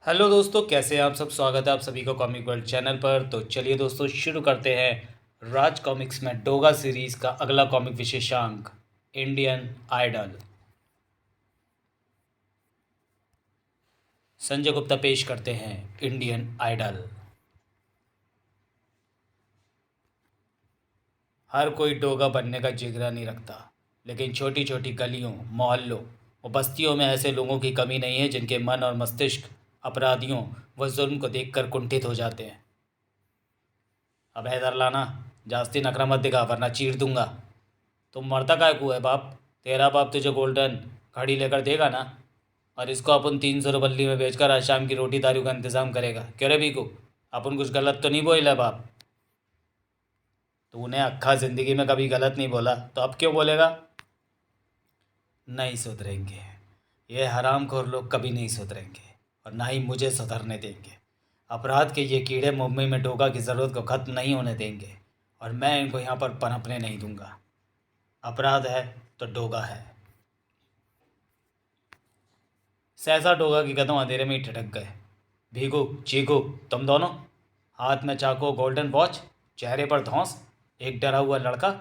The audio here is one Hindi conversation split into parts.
हेलो दोस्तों, कैसे हैं आप सब। स्वागत है आप सभी को कॉमिक वर्ल्ड चैनल पर। तो चलिए दोस्तों, शुरू करते हैं राज कॉमिक्स में डोगा सीरीज़ का अगला कॉमिक विशेषांक, इंडियन आइडल। संजय गुप्ता पेश करते हैं इंडियन आइडल। हर कोई डोगा बनने का जिगरा नहीं रखता, लेकिन छोटी छोटी गलियों, मोहल्लों और बस्तियों में ऐसे लोगों की कमी नहीं है जिनके मन और मस्तिष्क अपराधियों व जुल्म को देखकर कुंठित हो जाते हैं। अब हैदर लाना, जास्ती नखरा मत दिखा वरना चीर दूंगा। तुम मरता काय को है बाप। तेरा बाप तुझे गोल्डन घड़ी लेकर देगा ना, और इसको अपन 300 रुपये में बेचकर आज शाम की रोटी दारू का इंतजाम करेगा। क्यों रे बीकू, अपन कुछ गलत तो नहीं बोला बाप। तूने अक्खा ज़िंदगी में कभी गलत नहीं बोला, तो अब क्यों बोलेगा। नहीं सुधरेंगे, ये हरामखोर लोग कभी नहीं सुधरेंगे, और ना ही मुझे सुधरने देंगे। अपराध के ये कीड़े मुंबई में डोगा की ज़रूरत को ख़त्म नहीं होने देंगे, और मैं इनको यहाँ पर पनपने नहीं दूंगा। अपराध है तो डोगा है। सहसा डोगा की कदम अंधेरे में ही ठिठक गए। भीगू, चीकू, तुम दोनों, हाथ में चाकू, गोल्डन वॉच, चेहरे पर धौंस, एक डरा हुआ लड़का।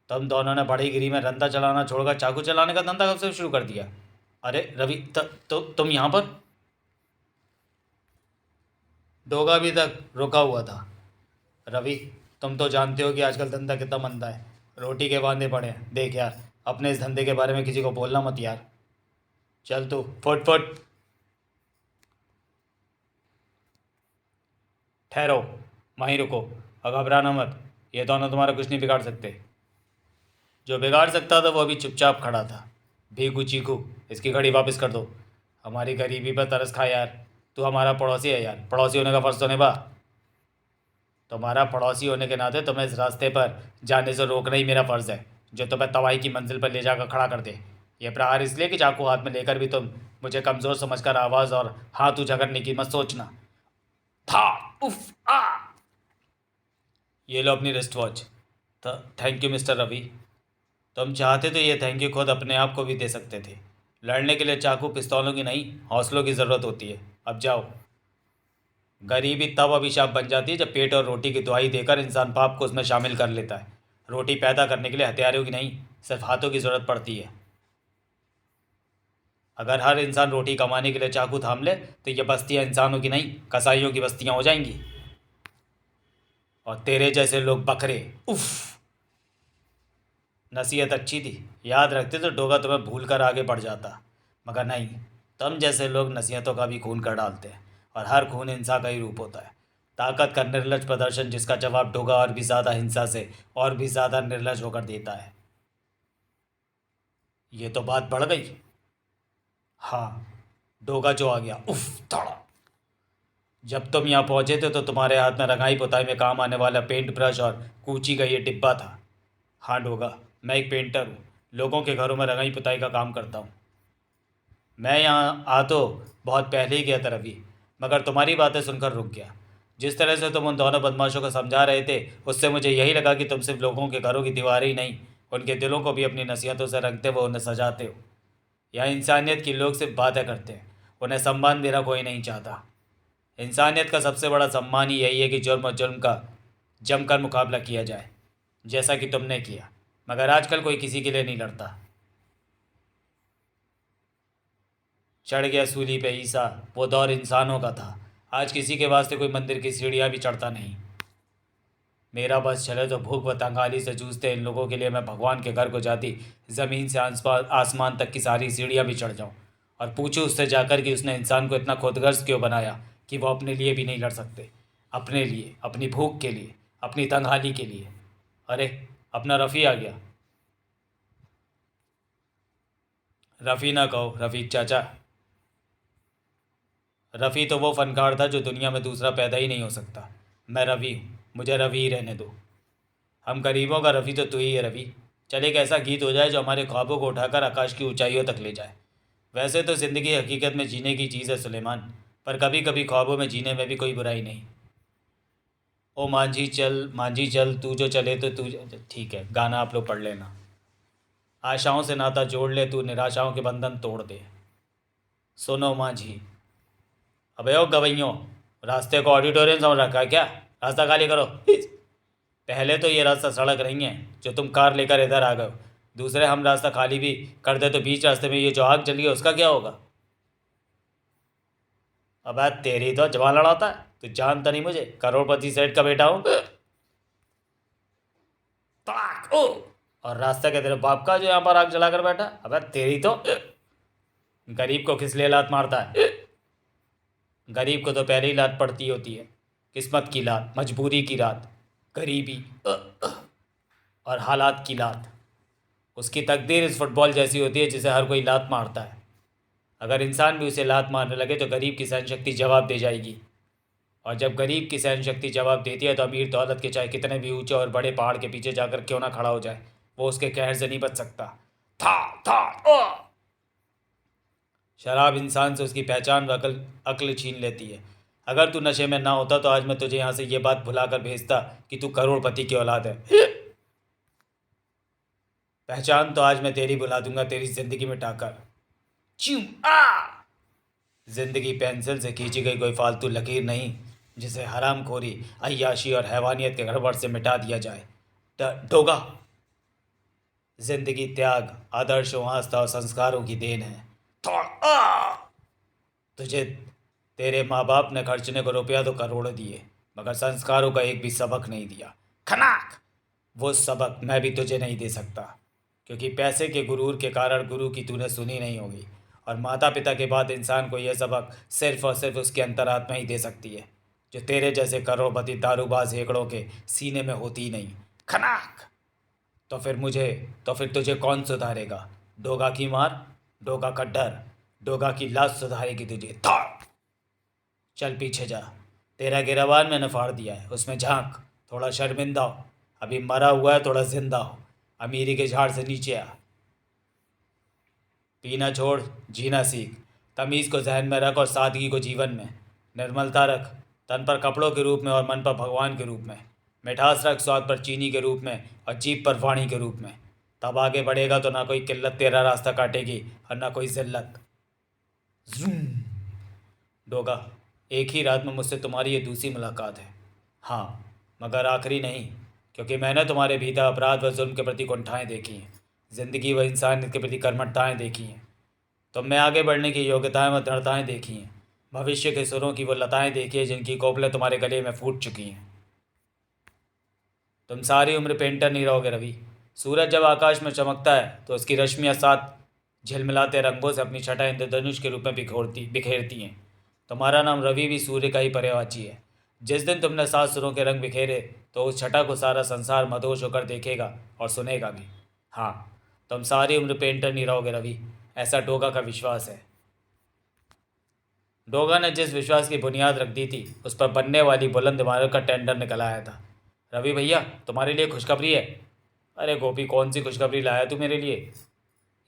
तुम दोनों ने बड़ी गिरी में रंदा चलाना छोड़कर चाकू चलाने का धंधा कब से शुरू कर दिया। अरे रवि, तुम यहाँ पर। डोगा भी तक रुका हुआ था। रवि, तुम तो जानते हो कि आजकल धंधा कितना मंदा है। रोटी के वांदे पड़े हैं। देख यार, अपने इस धंधे के बारे में किसी को बोलना मत यार। चल तू फुट फुट। ठहरो, वहीं रुको, और घबराना मत। ये दोनों तुम्हारा कुछ नहीं बिगाड़ सकते। जो बिगाड़ सकता था वो अभी चुपचाप खड़ा था। भीगू, चीकू, इसकी घड़ी वापस कर दो। हमारी गरीबी पर तरस खा यार। तू हमारा पड़ोसी है यार, पड़ोसी होने का फ़र्ज़ तो निभा। तुम्हारा पड़ोसी होने के नाते तुम्हें इस रास्ते पर जाने से रोकना ही मेरा फ़र्ज़ है, जो तुम्हें तबाही की मंजिल पर ले जाकर खड़ा कर दे। यह प्रहार इसलिए कि चाकू हाथ में लेकर भी तुम मुझे कमज़ोर समझकर आवाज़ और हाथ उजागरने की मत सोचना। था, उफ, आ। ये लो अपनी wrist watch. Thank you mister Ravi. तुम चाहते तो ये थैंक यू खुद अपने आप को भी दे सकते थे। लड़ने के लिए चाकू पिस्तौलों की नहीं, हौसलों की ज़रूरत होती है। अब जाओ। गरीबी तब अभिशाप बन जाती है जब पेट और रोटी की दुहाई देकर इंसान पाप को उसमें शामिल कर लेता है। रोटी पैदा करने के लिए हथियारों की नहीं, सिर्फ हाथों की ज़रूरत पड़ती है। अगर हर इंसान रोटी कमाने के लिए चाकू थाम ले तो ये बस्तियां इंसानों की नहीं, कसाईयों की बस्तियां हो जाएंगी। और तेरे जैसे लोग बकरे। उफ। नसीहत अच्छी थी, याद रखते तो डोगा तुम्हें भूल कर आगे बढ़ जाता, मगर नहीं। तुम जैसे लोग नसीहतों का भी खून कर डालते हैं, और हर खून हिंसा का ही रूप होता है। ताकत का निर्लज प्रदर्शन जिसका जवाब डोगा और भी ज़्यादा हिंसा से और भी ज़्यादा निर्लज होकर देता है। ये तो बात बढ़ गई। हाँ, डोगा जो आ गया, उफ थोड़ा। जब तुम यहाँ पहुँचे थे तो तुम्हारे हाथ में रंगाई पुताई में काम आने वाला पेंट ब्रश और कूची का ये डिब्बा था। हाँ डोगा, मैं एक पेंटर हूँ, लोगों के घरों में रंगाई पुताई का काम करता हूँ। मैं यहाँ आ तो बहुत पहले ही गया था रवि, मगर तुम्हारी बातें सुनकर रुक गया। जिस तरह से तुम उन दोनों बदमाशों को समझा रहे थे, उससे मुझे यही लगा कि तुम सिर्फ लोगों के घरों की दीवारें ही नहीं, उनके दिलों को भी अपनी नसीहतों से रंगते हुए उन्हें सजाते हो। यहाँ इंसानियत की लोग सिर्फ बातें करते हैं, उन्हें सम्मान देना कोई नहीं चाहता। इंसानियत का सबसे बड़ा सम्मान ही यही है कि जुर्म और जुर्म का जमकर मुकाबला किया जाए, जैसा कि तुमने किया। मगर आजकल कोई किसी के लिए नहीं लड़ता। चढ़ गया सूली पे ईसा, वो दौर इंसानों का था। आज किसी के वास्ते कोई मंदिर की सीढ़ियाँ भी चढ़ता नहीं। मेरा बस चले तो भूख व तंगाली से जूझते इन लोगों के लिए मैं भगवान के घर को जाती, ज़मीन से आसमान तक की सारी सीढ़ियाँ भी चढ़ जाऊँ, और पूछूँ उससे जाकर कि उसने इंसान को इतना खुदगर्ज क्यों बनाया कि वो अपने लिए भी नहीं लड़ सकते। अपने लिए, अपनी भूख के लिए, अपनी तंगहाली के लिए। अरे, अपना रफ़ी आ गया। रफ़ी ना कहो, रफ़ीक चाचा। रफ़ी तो वो फ़नकार था जो दुनिया में दूसरा पैदा ही नहीं हो सकता। मैं रवि हूँ, मुझे रवि ही रहने दो। हम गरीबों का रफ़ी तो तू ही है रवि। चल एक ऐसा गीत हो जाए जो हमारे ख्वाबों को उठाकर आकाश की ऊंचाइयों तक ले जाए। वैसे तो ज़िंदगी हकीकत में जीने की चीज़ है सुलेमान, पर कभी कभी ख्वाबों में जीने में भी कोई बुराई नहीं। ओ मांझी चल, तू जो चले तो तू। ठीक है, गाना आप लोग पढ़ लेना। आशाओं से नाता जोड़ ले, तू निराशाओं के बंधन तोड़ दे। सुनो मांझी, अबे ओ गवैयों, रास्ते को ऑडिटोरियम समझ रखा है क्या? रास्ता खाली करो। पहले तो ये रास्ता सड़क नहीं है जो तुम कार लेकर इधर आ गए हो। दूसरे, हम रास्ता खाली भी कर दे तो बीच रास्ते में ये जो आग जली है उसका क्या होगा? अब तेरी तो जवान लड़ाता है। तू जानता नहीं मुझे, करोड़पति सेठ का बेटा हूँ। ताक ओ। और रास्ता क्या तेरे बाप का जो यहाँ पर आग जलाकर बैठा? अबे तेरी तो। गरीब को किस लिए लात मारता है? गरीब को तो पहले ही लात पड़ती होती है। किस्मत की लात, मजबूरी की लात, गरीबी और हालात की लात। उसकी तकदीर इस फुटबॉल जैसी होती है जिसे हर कोई लात मारता है। अगर इंसान भी उसे लात मारने लगे तो गरीब की सहन शक्ति जवाब दे जाएगी। और जब गरीब की सहन शक्ति जवाब देती है तो अमीर दौलत के चाहे कितने भी ऊंचे और बड़े पहाड़ के पीछे जाकर क्यों ना खड़ा हो जाए, वो उसके कहर से नहीं बच सकता। था था ओ। शराब इंसान से उसकी पहचान व अकल अक्ल छीन लेती है। अगर तू नशे में ना होता तो आज मैं तुझे यहाँ से ये बात भुलाकर भेजता कि तू करोड़पति की औलाद है। पहचान तो आज मैं तेरी भुला दूंगा, तेरी जिंदगी मिटाकर। च्यू आ। जिंदगी पेंसिल से खींची गई कोई फालतू लकीर नहीं जिसे हरामखोरी, अय्याशी और हैवानियत के गड़बड़ से मिटा दिया जाए। डोगा। जिंदगी त्याग, आदर्शों, आस्था और संस्कारों की देन है। तुझे तेरे माँ बाप ने खर्चने को रुपया तो करोड़ों दिए, मगर संस्कारों का एक भी सबक नहीं दिया। खनाक। वो सबक मैं भी तुझे नहीं दे सकता, क्योंकि पैसे के गुरूर के कारण गुरु की तूने सुनी नहीं होगी। और माता पिता के बाद इंसान को यह सबक सिर्फ और सिर्फ उसकी अंतरात्मा ही दे सकती है, जो तेरे जैसे करोड़पति दारूबाज हेकड़ों के सीने में होती ही नहीं। खनाक। तो फिर तुझे कौन सुधारेगा? डोगा की मार, डोगा का डर, डोगा की लाश सुधारेगी तुझे। था। चल पीछे जा। तेरा गिरवान मैंने फाड़ दिया है, उसमें झांक। थोड़ा शर्मिंदा हो, अभी मरा हुआ है, थोड़ा जिंदा हो। अमीरी के झाड़ से नीचे आ। पीना छोड़, जीना सीख। तमीज़ को जहन में रख और सादगी को जीवन में। निर्मलता रख, तन पर कपड़ों के रूप में और मन पर भगवान के रूप में। मिठास रख, स्वाद पर चीनी के रूप में और जीभ पर वाणी के रूप में। तब आगे बढ़ेगा तो ना कोई किल्लत तेरा रास्ता काटेगी और ना कोई जिल्लत। जूम। डोगा, एक ही रात में मुझसे तुम्हारी ये दूसरी मुलाकात है। हाँ, मगर आखिरी नहीं, क्योंकि मैंने तुम्हारे भीतर अपराध व जुल्म के प्रति कुंठाएँ देखी हैं, ज़िंदगी व इंसानियत के प्रति कर्मठताएँ देखी हैं, तुम में आगे बढ़ने की योग्यताएँ व दृढ़ताएँ देखी हैं, भविष्य के सुरों की वो लताएँ देखी हैं जिनकी कोपलें तुम्हारे गले में फूट चुकी हैं। तुम सारी उम्र पेंटर नहीं रहोगे रवि। सूरज जब आकाश में चमकता है तो उसकी रश्मियाँ सात झिलमिलाते रंगों से अपनी छटा इंद्रधनुष के रूप में बिखेरती हैं। तुम्हारा नाम रवि भी सूर्य का ही पर्यायवाची है। जिस दिन तुमने सात सुरों के रंग बिखेरे तो उस छटा को सारा संसार मदहोश होकर देखेगा और सुनेगा भी। हाँ, तुम सारी उम्र पेंटर नहीं रहोगे रवि, ऐसा डोगा का विश्वास है। डोगा ने जिस विश्वास की बुनियाद रख दी थी उस पर बनने वाली बुलंद इमारत का टेंडर निकल आया था। रवि भैया, तुम्हारे लिए खुशखबरी है। अरे गोपी, कौन सी खुशखबरी लाया तू मेरे लिए?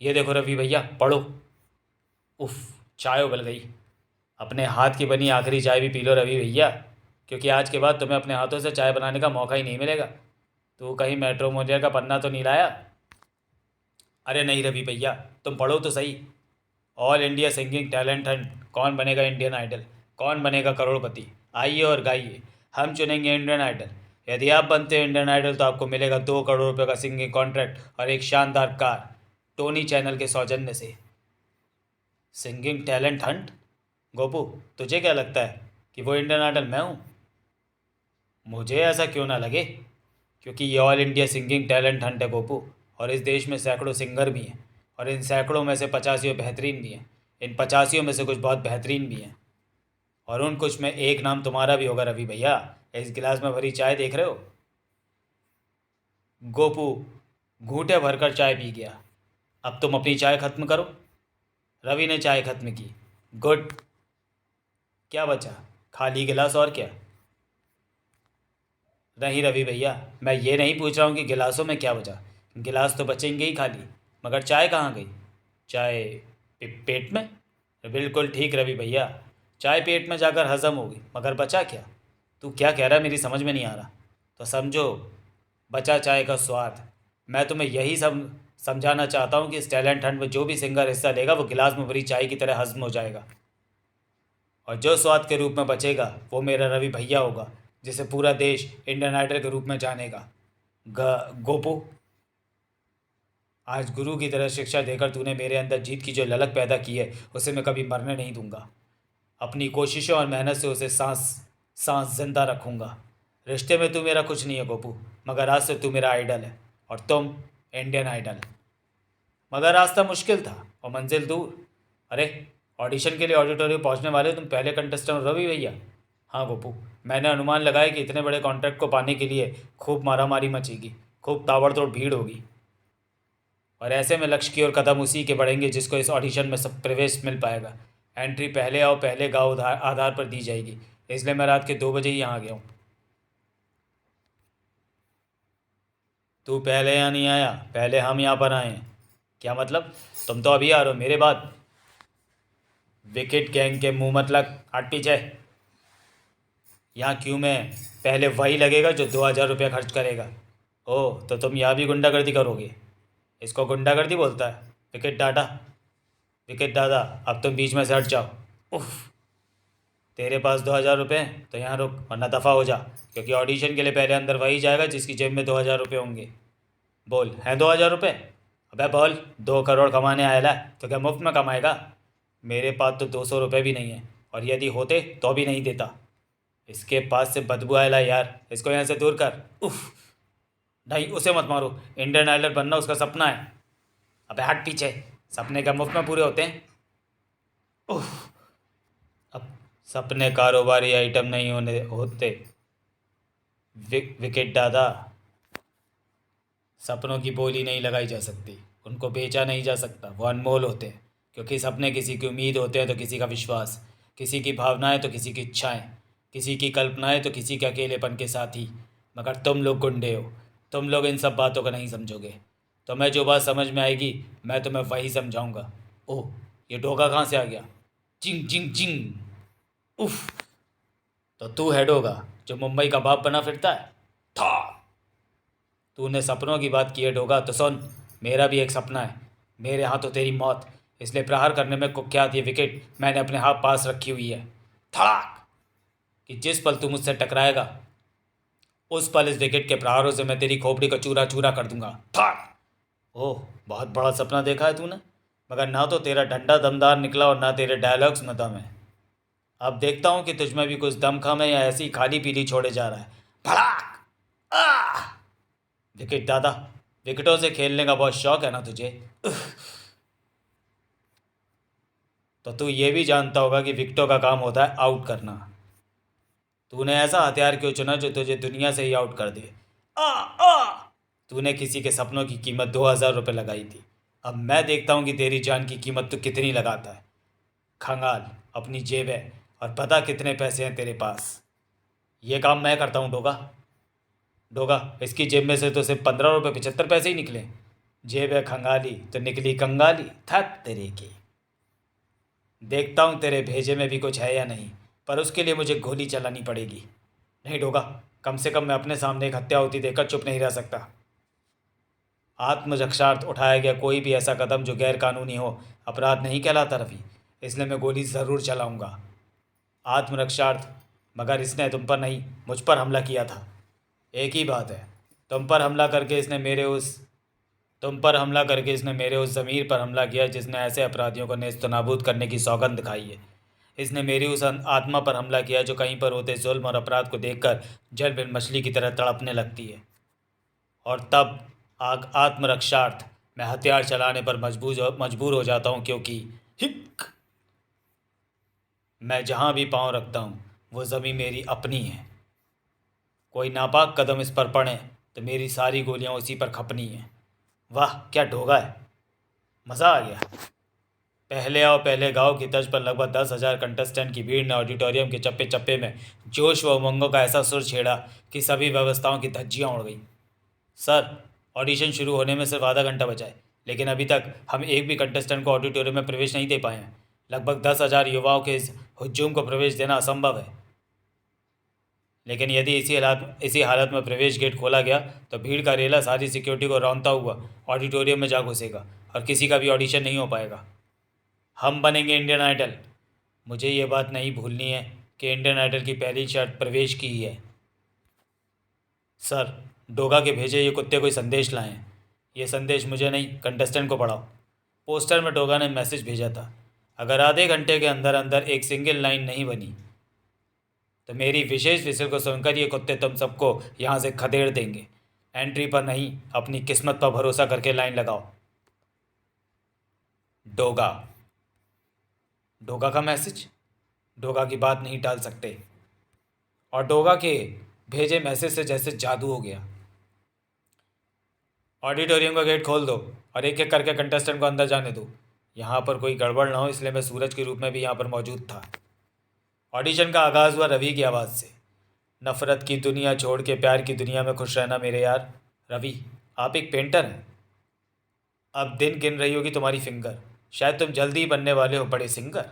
ये देखो रवि भैया, पढ़ो। उफ, चाय उबल गई। अपने हाथ की बनी आखिरी चाय भी पी लो रवि भैया, क्योंकि आज के बाद तुम्हें अपने हाथों से चाय बनाने का मौका ही नहीं मिलेगा। तू कहीं मैट्रिमोनियल का पन्ना तो नहीं लाया? अरे नहीं रवि भैया, तुम पढ़ो तो सही। All India singing talent Hunt, कौन बनेगा इंडियन आइडल, कौन बनेगा करोड़पति, आइए और गाइए, हम चुनेंगे इंडियन आइडल। यदि आप बनते हैं इंडियन आइडल तो आपको मिलेगा 2 करोड़ रुपये का सिंगिंग कॉन्ट्रैक्ट और एक शानदार कार, टोनी चैनल के सौजन्य से। Singing talent Hunt? गोपू, तुझे क्या लगता है कि वो इंडियन आइडल मैं हूँ? मुझे ऐसा क्यों ना लगे, क्योंकि ये all India singing talent Hunt है गोपू, और इस देश में सैकड़ों सिंगर भी हैं, और इन सैकड़ों में से 85 बेहतरीन भी हैं। इन 85 में से कुछ बहुत बेहतरीन भी हैं, और उन कुछ में एक नाम तुम्हारा भी होगा रवि भैया। इस गिलास में भरी चाय देख रहे हो? गोपू घूंटे भरकर चाय पी गया। अब तुम अपनी चाय खत्म करो। रवि ने चाय खत्म की। गुड। क्या बचा? खाली गिलास और क्या? नहीं रवि भैया, मैं ये नहीं पूछ रहा हूँ कि गिलासों में क्या बचा, गिलास तो बचेंगे ही खाली, मगर चाय कहाँ गई? चाय पेट में? बिल्कुल ठीक रवि भैया, चाय पेट में जाकर हजम होगी, मगर बचा क्या? तू क्या कह रहा है, मेरी समझ में नहीं आ रहा। तो समझो, बचा चाय का स्वाद। मैं तुम्हें यही सब समझाना चाहता हूँ कि इस टैलेंट हंट में जो भी सिंगर हिस्सा लेगा वो गिलास में भरी चाय की तरह हजम हो जाएगा। और जो स्वाद के रूप में बचेगा वो मेरा रवि भैया होगा, जिसे पूरा देश इंडियन आइडल के रूप में जानेगा। गोपू, आज गुरु की तरह शिक्षा देकर तूने मेरे अंदर जीत की जो ललक पैदा की है उसे मैं कभी मरने नहीं दूंगा। अपनी कोशिशों और मेहनत से उसे सांस सांस जिंदा रखूंगा। रिश्ते में तू मेरा कुछ नहीं है गोपू, मगर आज से तू मेरा आइडल है और तुम इंडियन आइडल। मगर रास्ता मुश्किल था और मंजिल दूर। अरे, ऑडिशन के लिए ऑडिटोरियम पहुंचने वाले तुम पहले कंटेस्टेंट रवि भैया? हाँ गोपू, मैंने अनुमान लगाया कि इतने बड़े कॉन्ट्रैक्ट को पाने के लिए खूब मारामारी मचेगी, खूब ताबड़तोड़ भीड़ होगी, और ऐसे में लक्ष्य की ओर कदम उसी के बढ़ेंगे जिसको इस ऑडिशन में सब प्रवेश मिल पाएगा। एंट्री पहले आओ पहले गाओ आधार पर दी जाएगी, इसलिए मैं रात के 2 बजे ही यहाँ आ गया हूँ। तू पहले यहाँ नहीं आया, पहले हम यहाँ पर आए हैं। क्या मतलब? तुम तो अभी आ रहे हो मेरे बाद। विकेट गैंग के मुंह मत लग, हट पीछे। यहाँ क्यों में पहले वही लगेगा जो 2,000 रुपये खर्च करेगा। ओह, तो तुम यहाँ भी गुंडागर्दी करोगे? इसको गुंडागर्दी बोलता है? विकेट दादा, विकेट दादा, अब तुम बीच में से हट जाओ। उफ, तेरे पास 2,000 रुपये तो यहाँ रुक वरना दफ़ा हो जा, क्योंकि ऑडिशन के लिए पहले अंदर वही जाएगा जिसकी जेब में 2,000 रुपये होंगे। बोल, हैं 2,000 रुपये? अबे बोल, 2 करोड़ कमाने आएला तो क्या मुफ्त में कमाएगा? मेरे पास तो 200 रुपये भी नहीं है, और यदि होते तो भी नहीं देता। इसके पास से बदबू आएला यार, इसको यहाँ से दूर कर। उफ, नहीं उसे मत मारो, इंडियन आइडल बनना उसका सपना है। अबे हट पीछे, सपने क्या मुफ्त में पूरे होते हैं? उफ, अब सपने कारोबारी आइटम नहीं होने होते। विकेट दादा, सपनों की बोली नहीं लगाई जा सकती, उनको बेचा नहीं जा सकता, वो अनमोल होते हैं। क्योंकि सपने किसी की उम्मीद होते हैं तो किसी का विश्वास, किसी की भावनाएं तो किसी की इच्छाएं, किसी की कल्पनाएं तो किसी के अकेलेपन के साथी। मगर तुम लोग गुंडे हो, तुम लोग इन सब बातों को नहीं समझोगे। तुम्हें जो बात समझ में आएगी मैं तुम्हें वही समझाऊंगा। ओह, ये डोगा कहाँ से आ गया? चिंग चिंग चिंग। उफ, तो तू है डोगा जो मुंबई का बाप बना फिरता है? था, तूने सपनों की बात की है डोगा, तो सुन, मेरा भी एक सपना है। मेरे हाथों तेरी मौत, इसलिए प्रहार करने में कुख्यात ये विकेट मैंने अपने हाथ पास रखी हुई है। धड़ाक, कि जिस पल तू मुझसे टकराएगा उस पल इस विकेट के प्रहारों से मैं तेरी खोपड़ी को चूरा चूरा कर दूंगा। धड़। ओह, बहुत बड़ा सपना देखा है तूने, मगर ना तो तेरा डंडा दमदार निकला और ना तेरे डायलॉग्स में दम है। अब देखता हूँ कि तुझमें भी कुछ दमखम है या ऐसी खाली पीली छोड़े जा रहा है। भड़ाक। आह! विकेट दादा, विकेटों से खेलने का बहुत शौक है ना तुझे? तो तू ये भी जानता होगा कि विकेटों का काम होता है आउट करना। तूने ऐसा हथियार क्यों चुना जो तुझे दुनिया से ही आउट कर दे? आ आ तूने किसी के सपनों की कीमत 2,000 रुपये लगाई थी। अब मैं देखता हूँ कि तेरी जान की कीमत तू कितनी लगाता है। खंगाल अपनी जेब है और बता कितने पैसे हैं तेरे पास। ये काम मैं करता हूँ डोगा। डोगा, इसकी जेब में से तो सिर्फ 15 रुपये 75 पैसे ही निकले। जेब है खंगाली तो निकली कंगाली। थक तेरे की, देखता हूँ तेरे भेजे में भी कुछ है या नहीं, पर उसके लिए मुझे गोली चलानी पड़ेगी। नहीं डोगा, कम से कम मैं अपने सामने एक हत्या होती देखकर चुप नहीं रह सकता। आत्मरक्षार्थ उठाया गया कोई भी ऐसा कदम जो गैर कानूनी हो अपराध नहीं कहलाता रवि, इसलिए मैं गोली ज़रूर चलाऊंगा। आत्मरक्षार्थ, मगर इसने तुम पर नहीं मुझ पर हमला किया था। एक ही बात है, तुम पर हमला करके इसने मेरे उस तुम पर हमला करके इसने मेरे उस ज़मीर पर हमला किया जिसने ऐसे अपराधियों को नेस्त नाबूद करने की सौगंध खाई है। इसने मेरी उस आत्मा पर हमला किया जो कहीं पर होते जुल्म और अपराध को देखकर जल बिन मछली की तरह तड़पने लगती है। और तब आत्मरक्षार्थ मैं हथियार चलाने पर मजबूर हो जाता हूँ, क्योंकि हिक मैं जहाँ भी पाँव रखता हूँ वो ज़मीन मेरी अपनी है। कोई नापाक कदम इस पर पड़े तो मेरी सारी गोलियाँ उसी पर खपनी हैं। वाह क्या ढोगा है, मज़ा आ गया। पहले आओ पहले गाओ की तर्ज पर लगभग 10,000 कंटेस्टेंट की भीड़ ने ऑडिटोरियम के चप्पे चप्पे में जोश व उमंगों का ऐसा सुर छेड़ा कि सभी व्यवस्थाओं की धज्जियाँ उड़ गईं। सर, ऑडिशन शुरू होने में सिर्फ आधा घंटा बचा है, लेकिन अभी तक हम एक भी कंटेस्टेंट को ऑडिटोरियम में प्रवेश नहीं दे पाए हैं। लगभग 10,000 युवाओं के इस हुजूम को प्रवेश देना असंभव है। लेकिन यदि इसी हालत में प्रवेश गेट खोला गया तो भीड़ का रेला सारी सिक्योरिटी को रौंदता हुआ ऑडिटोरियम में जा घुसेगा और किसी का भी ऑडिशन नहीं हो पाएगा। हम बनेंगे इंडियन आइडल, मुझे ये बात नहीं भूलनी है कि इंडियन आइडल की पहली शर्त प्रवेश की ही है। सर, डोगा के भेजे ये कुत्ते कोई संदेश लाए हैं। ये संदेश मुझे नहीं, कंटेस्टेंट को पढ़ाओ। पोस्टर में डोगा ने मैसेज भेजा था, अगर आधे घंटे के अंदर अंदर एक सिंगल लाइन नहीं बनी तो मेरी विशेष विजिल को सुनकर ये कुत्ते तुम सबको यहाँ से खदेड़ देंगे। एंट्री पर नहीं, अपनी किस्मत पर भरोसा करके लाइन लगाओ। डोगा। डोगा का मैसेज? डोगा की बात नहीं टाल सकते। और डोगा के भेजे मैसेज से जैसे जादू हो गया। ऑडिटोरियम का गेट खोल दो और एक एक करके कंटेस्टेंट को अंदर जाने दो। यहाँ पर कोई गड़बड़ ना हो, इसलिए मैं सूरज के रूप में भी यहाँ पर मौजूद था। ऑडिशन का आगाज़ हुआ रवि की आवाज़ से। नफ़रत की दुनिया छोड़ के प्यार की दुनिया में खुश रहना मेरे यार। रवि, आप एक पेंटर हैं। अब दिन गिन रही होगी तुम्हारी फिंगर। शायद तुम जल्दी ही बनने वाले हो बड़े सिंगर।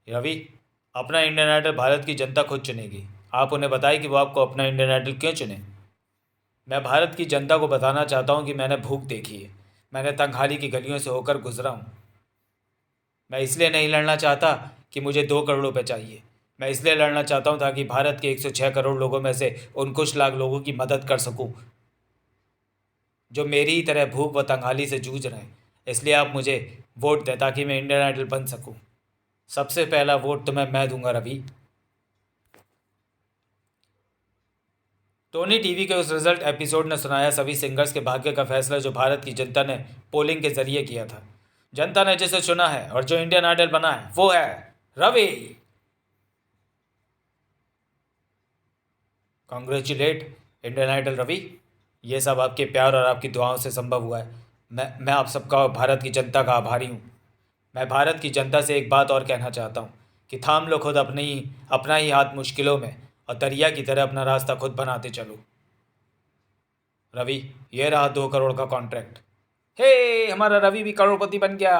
रवि, अपना इंडियन आइडल भारत की जनता खुद चुनेगी। आप उन्हें बताएं कि वो आपको अपना इंडियन आइडल क्यों चुने। मैं भारत की जनता को बताना चाहता हूँ कि मैंने भूख देखी है। मैंने तंगहाली की गलियों से होकर गुजरा हूँ। मैं इसलिए नहीं लड़ना चाहता कि मुझे 2 करोड़ रुपये चाहिए। मैं इसलिए लड़ना चाहता हूँ ताकि भारत के 106 करोड़ लोगों में से उन कुछ लाख लोगों की मदद कर सकूँ जो मेरी ही तरह भूख व तंगहाली से जूझ रहे हैं। इसलिए आप मुझे वोट दें ताकि मैं इंडियन आइडल बन सकूँ। सबसे पहला वोट तुम्हें मैं दूंगा रवि। टोनी टीवी के उस रिजल्ट एपिसोड ने सुनाया सभी सिंगर्स के भाग्य का फैसला जो भारत की जनता ने पोलिंग के जरिए किया था। जनता ने जिसे चुना है और जो इंडियन आइडल बना है वो है Ravi. Congratulate Indian idol Ravi. ये सब आपके प्यार और आपकी दुआओं से संभव हुआ है। मैं आप सबका, भारत की जनता का आभारी हूँ। मैं भारत की जनता से एक बात और कहना चाहता हूँ कि थाम लो खुद अपना ही हाथ मुश्किलों में और दरिया की तरह अपना रास्ता खुद बनाते चलो। रवि, ये रहा 2 करोड़ का कॉन्ट्रैक्ट। हे, हमारा रवि भी करोड़पति बन गया।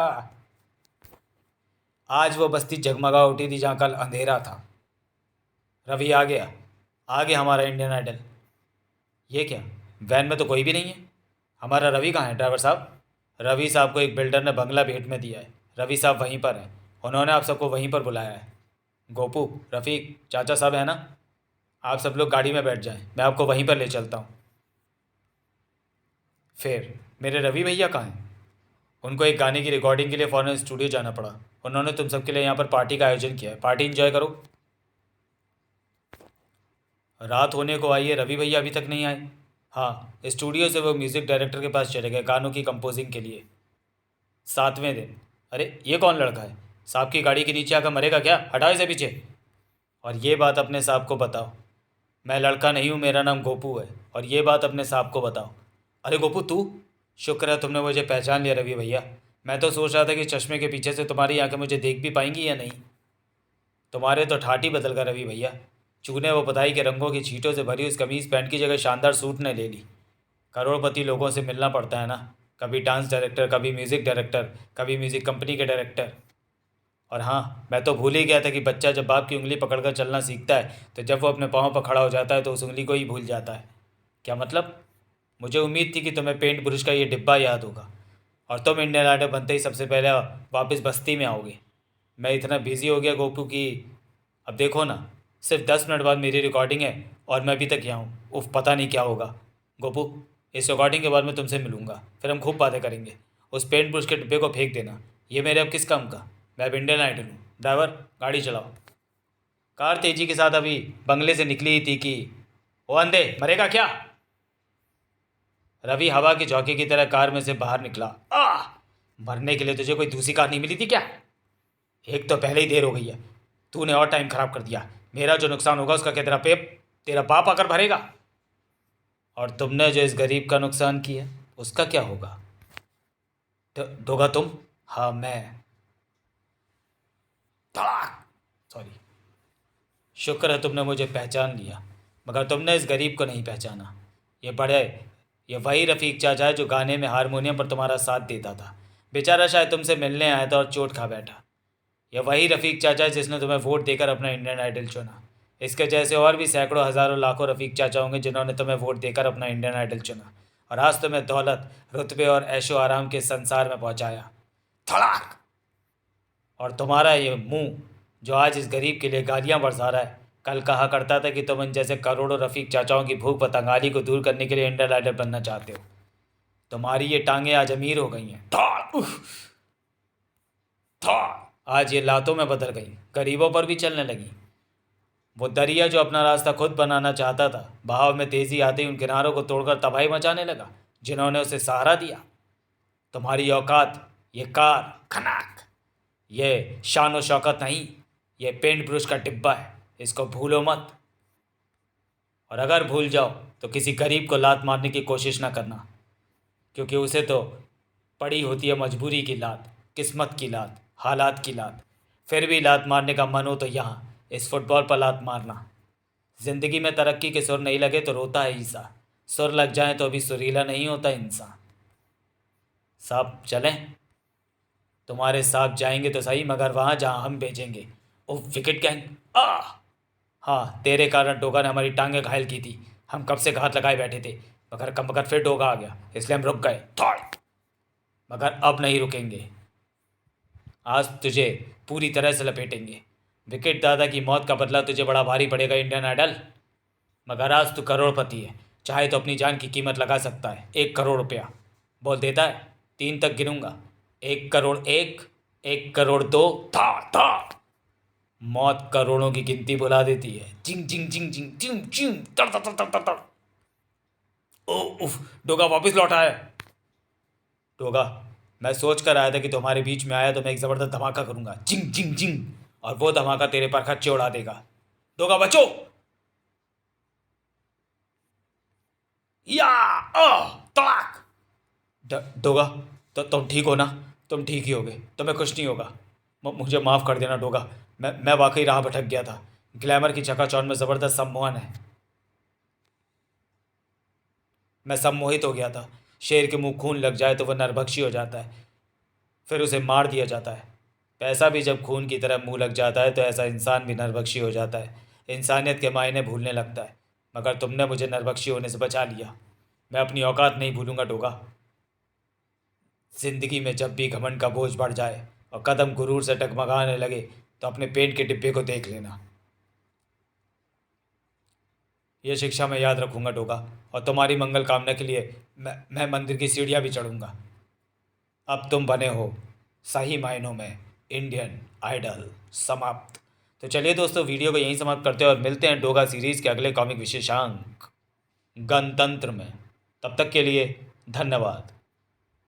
आज वो बस्ती जगमगा उठी थी जहाँ कल अंधेरा था। रवि आ गया, आ गया हमारा इंडियन आइडल। ये क्या, वैन में तो कोई भी नहीं है। हमारा रवि कहाँ है ड्राइवर साहब? रवि साहब को एक बिल्डर ने बंगला भेंट में दिया है। रवि साहब वहीं पर हैं। उन्होंने आप सबको वहीं पर बुलाया है। गोपू, रफ़ीक, चाचा साहब है ना? आप सब लोग गाड़ी में बैठ जाएं, मैं आपको वहीं पर ले चलता हूँ। फिर मेरे रवि भैया कहाँ हैं? उनको एक गाने की रिकॉर्डिंग के लिए फ़ौरन स्टूडियो जाना पड़ा। उन्होंने तुम सबके लिए यहाँ पर पार्टी का आयोजन किया है। पार्टी इंजॉय करो। रात होने को आई है, रवि भैया अभी तक नहीं आए। हाँ, स्टूडियो से वो म्यूज़िक डायरेक्टर के पास चले गए गानों की कंपोजिंग के लिए। 7वें दिन। अरे, ये कौन लड़का है? साहब की गाड़ी के नीचे आकर मरेगा क्या? हटाओ इसे पीछे। और ये बात अपने साहब को बताओ। मैं लड़का नहीं हूँ, मेरा नाम गोपू है। और ये बात अपने साहब को बताओ। अरे गोपू, तू? शुक्र है तुमने मुझे पहचान लिया रवि भैया। मैं तो सोच रहा था कि चश्मे के पीछे से तुम्हारी आंखें मुझे देख भी पाएंगी या नहीं। तुम्हारे तो ठाठ ही बदल गया रवि भैया। चूने वो पताई के रंगों की छींटों से भरी उस कमीज़ पैंट की जगह शानदार सूट ने ले ली। करोड़पति लोगों से मिलना पड़ता है ना, कभी डांस डायरेक्टर, कभी म्यूज़िक डायरेक्टर, कभी म्यूज़िक कंपनी के डायरेक्टर। और हाँ, मैं तो भूल ही गया था कि बच्चा जब बाप की उंगली पकड़कर चलना सीखता है तो जब वो अपने पाँव पर खड़ा हो जाता है तो उस उंगली को ही भूल जाता है। क्या मतलब? मुझे उम्मीद थी कि तुम्हें पेंट ब्रश का ये डिब्बा याद होगा और तुम इंडियन आइडल बनते ही सबसे पहले वापस बस्ती में आओगे। मैं इतना बिजी हो गया गोपू कि अब देखो ना, सिर्फ 10 मिनट बाद मेरी रिकॉर्डिंग है और मैं अभी तक यहाँ हूँ। उफ, पता नहीं क्या होगा। गोपू, इस रिकॉर्डिंग के बाद मैं तुमसे मिलूँगा, फिर हम खूब बातें करेंगे। उस पेंट ब्रश के डिब्बे को फेंक देना। ये मेरे अब किस काम का? मैं अब इंडियन आइडल हूँ। ड्राइवर, गाड़ी चलाओ। कार तेजी के साथ अभी बंगले से निकली ही थी कि ओ अंधे, मरेगा क्या? रवि हवा के झोंके की तरह कार में से बाहर निकला। मरने के लिए तुझे कोई दूसरी कार नहीं मिली थी क्या? एक तो पहले ही देर हो गई है, तूने और टाइम खराब कर दिया। मेरा जो नुकसान होगा उसका क्या तेरा बाप आकर भरेगा? और तुमने जो इस गरीब का नुकसान किया उसका क्या होगा? दोगा तुम? हाँ, मैं। सॉरी। शुक्र है तुमने मुझे पहचान लिया, मगर तुमने इस गरीब को नहीं पहचाना। ये वही रफ़ीक चाचा है जो गाने में हारमोनियम पर तुम्हारा साथ देता था। बेचारा शायद तुमसे मिलने आया था और चोट खा बैठा। यह वही रफ़ीक चाचा है जिसने तुम्हें वोट देकर अपना इंडियन आइडल चुना। इसके जैसे और भी सैकड़ों हज़ारों लाखों रफ़ीक चाचा होंगे जिन्होंने तुम्हें वोट देकर अपना इंडियन आइडल चुना और आज तुम्हें दौलत, रुतबे और ऐशो आराम के संसार में पहुंचाया। थड़ाक! और तुम्हारा ये मुंह जो आज इस गरीब के लिए गालियाँ बरसा रहा है, कल कहा करता था कि तुम इन जैसे करोड़ों रफ़ीक चाचाओं की भूख पतंगाली को दूर करने के लिए इंडियन आइडल बनना चाहते हो। तुम्हारी ये टांगें आज अमीर हो गई हैं। था आज ये लातों में बदल गई, गरीबों पर भी चलने लगी। वो दरिया जो अपना रास्ता खुद बनाना चाहता था, बहाव में तेजी आते ही उन किनारों को तोड़कर तबाही मचाने लगा, जिन्होंने उसे सहारा दिया। तुम्हारी औकात ये कार खनाक, ये शान व शौकत नहीं, ये पेंट ब्रश का डिब्बा है, इसको भूलो मत। और अगर भूल जाओ तो किसी गरीब को लात मारने की कोशिश ना करना, क्योंकि उसे तो पड़ी होती है मजबूरी की लात, किस्मत की लात, हालात की लात। फिर भी लात मारने का मन हो तो यहाँ इस फुटबॉल पर लात मारना। ज़िंदगी में तरक्की के सुर नहीं लगे तो रोता है ईसा, सुर लग जाए तो अभी सुरीला नहीं होता इंसान। साहब चलें? तुम्हारे साथ जाएंगे तो सही, मगर वहाँ जहाँ हम भेजेंगे। ओ विकेट गैंग आ! हाँ, तेरे कारण डोगा ने हमारी टांगें घायल की थी। हम कब से घात लगाए बैठे थे, मगर फिर डोगा आ गया, इसलिए हम रुक गए थोड़। मगर अब नहीं रुकेंगे, आज तुझे पूरी तरह से लपेटेंगे। विकेट दादा की मौत का बदला तुझे बड़ा भारी पड़ेगा इंडियन आइडल, मगर आज तू करोड़पति है, चाहे तो अपनी जान की कीमत लगा सकता है। 1 करोड़ रुपया बोल देता है, 3 तक गिनूंगा। 1 करोड़ 1, 1 करोड़ 2, था। मौत करोड़ों की गिनती बुला देती है। जिंग जिंग जिंग जिंग जिंग जिंग तड़ तड़ तड़ तड़ तड़। ओ उफ, डोगा वापस लौटा है। डोगा, मैं सोच कर आया था कि तुम्हारे बीच में आया तो मैं एक ज़बरदस्त धमाका करूंगा, जिंग जिंग जिंग, और वो धमाका तेरे पर खच्चे उड़ा देगा। डोगा बचो! या तड़ाक! डोगा, तो तुम ठीक हो ना? तुम ठीक ही होगे, तुम्हें कुछ नहीं होगा। मुझे माफ़ कर देना डोगा, मैं वाकई राह भटक गया था। ग्लैमर की चकाचौंध में ज़बरदस्त सम्मोहन है, मैं सम्मोहित हो गया था। शेर के मुंह खून लग जाए तो वह नरभक्षी हो जाता है, फिर उसे मार दिया जाता है। पैसा भी जब खून की तरह मुंह लग जाता है तो ऐसा इंसान भी नरभक्षी हो जाता है, इंसानियत के मायने भूलने लगता है। मगर तुमने मुझे नरभक्षी होने से बचा लिया। मैं अपनी औकात नहीं भूलूंगा डोगा। ज़िंदगी में जब भी घमंड का बोझ बढ़ जाए और कदम गुरूर से टगमगाने लगे तो अपने पेट के डिब्बे को देख लेना। यह शिक्षा मैं याद रखूंगा डोगा, और तुम्हारी मंगल कामना के लिए मैं मंदिर की सीढ़ियाँ भी चढ़ूंगा। अब तुम बने हो सही मायनों में इंडियन आइडल। समाप्त। तो चलिए दोस्तों, वीडियो को यहीं समाप्त करते हैं और मिलते हैं डोगा सीरीज़ के अगले कॉमिक विशेषांक गणतंत्र में। तब तक के लिए धन्यवाद।